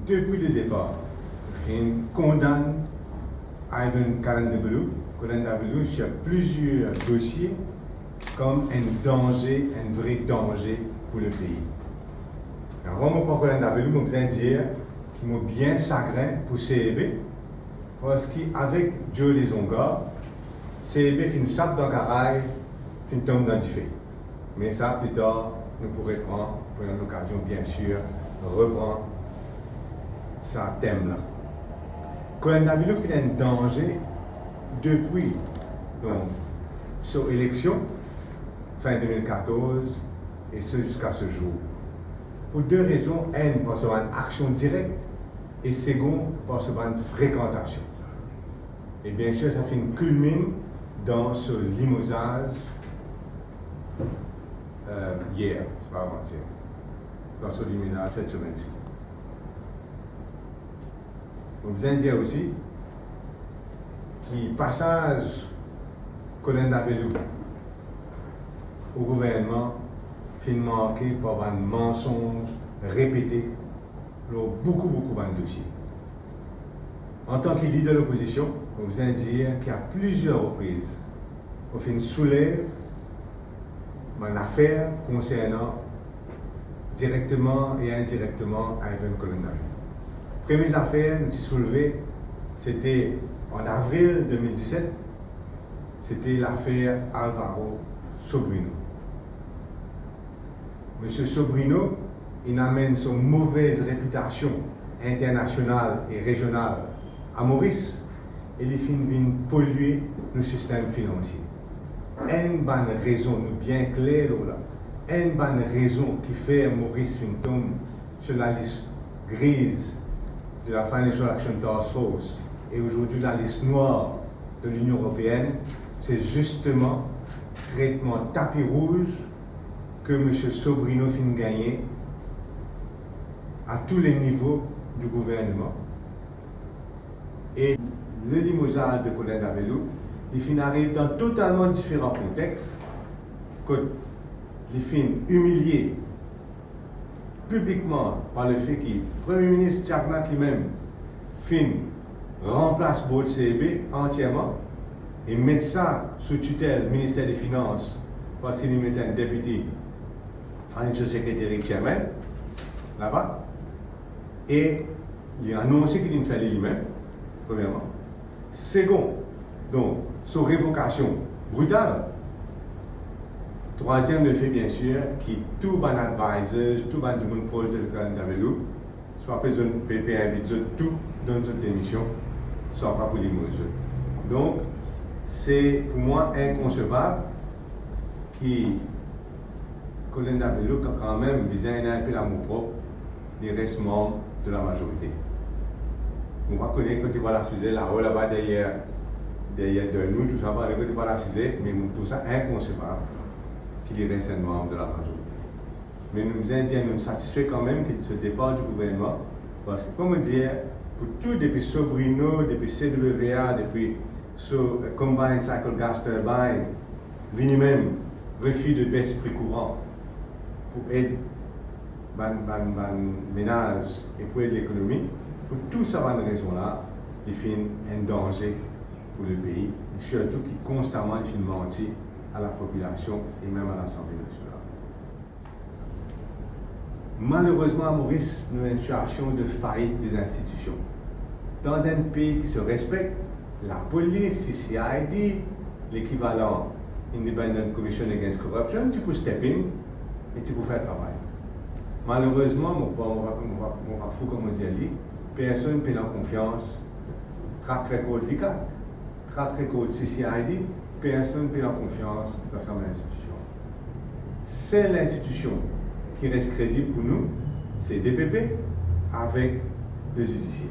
depuis le départ, condamne Ivan Kalandabelou sur plusieurs dossiers comme un danger, un vrai danger pour le pays. Avant de prendre Kalandabelou, je veux dire qu'il m'a bien chagrin pour CEB, parce qu'avec Joe Lesonga, CEB fait une sape dans le garaille, fait une tombe dans du fait. Mais ça, plus tard, nous pourrons prendre, pour une occasion, bien sûr, reprendre ce thème-là. Kalandabelou fait un danger depuis son élection, fin 2014, et ce jusqu'à ce jour. Pour deux raisons, une, parce qu'il y a une action directe, et second, parce qu'il y a une fréquentation. Et bien sûr, ça fait une culmine dans ce limogeage hier, c'est pas avant-hier, dans ce limogeage cette semaine-ci. On besoin de dire aussi que passage Kalandabelou au gouvernement fait marqué par un mensonge répété dans beaucoup de dossiers. En tant que leader de l'opposition, on besoin de dire qu'à plusieurs reprises, on fait une soulève une affaire concernant directement et indirectement Ivan Kalandabelou. Première affaire que j'ai soulevée, c'était en avril 2017, c'était l'affaire Alvaro Sobrino. Monsieur Sobrino, il amène son mauvaise réputation internationale et régionale à Maurice et il finit de polluer le système financier. Une bonne raison, bien claire là, une bonne raison qui fait Maurice tombe sur la liste grise de la Financial Action Task Force et aujourd'hui la liste noire de l'Union européenne, c'est justement le traitement tapis rouge que M. Sobrino finit de gagner à tous les niveaux du gouvernement. Et le limogeage de Kalandabelou, il finit arrive dans totalement différents contextes, il finit humilié publiquement par le fait que le Premier ministre Chakmak lui-même remplace Board CEB entièrement et met ça sous tutelle du ministère des Finances parce qu'il met un député Financial Secretary Chairman là-bas et il a annoncé qu'il fait lui-même, premièrement. Second, donc, sous révocation brutale. Troisième, le fait bien sûr que tout les advisors, tout le monde proche de Kalandabelou, soit besoin de PP invite tout dans une démission, soit pas pour les mesures. Donc, c'est pour moi inconcevable que Kalandabelou, quand même, besoin d'un peu l'amour propre, des restes membres de la majorité. On va connaître quand tu vas l'assiser là-haut, là-bas, derrière de nous, tout ça, quand tu vas l'assiser, mais tout ça inconcevable qu'il reste un membre de la majorité. Mais nous Indiens nous satisfait quand même que ce départ du gouvernement, parce que, comment dire, pour tout, depuis Sobrino, depuis CWA, depuis Combined Cycle Gas Turbine, venu même refus de baisse prix courant pour aider les ménages et pour aider l'économie, pour tout ça, cette raison-là, il fait un danger pour le pays, et surtout qui constamment il fait mentir à la population et même à l'Assemblée nationale. Malheureusement, à Maurice, nous avons une situation de faillite des institutions. Dans un pays qui se respecte, la police, CCID, l'équivalent Independent Commission Against Corruption, tu peux step in et tu peux faire travail. Malheureusement, on va fou comme on dit, personne ne peut avoir confiance. Track record l'ICA, track record CCID, personne ne peut avoir confiance dans cette institution. C'est l'institution qui reste crédible pour nous, c'est DPP avec le judiciaire.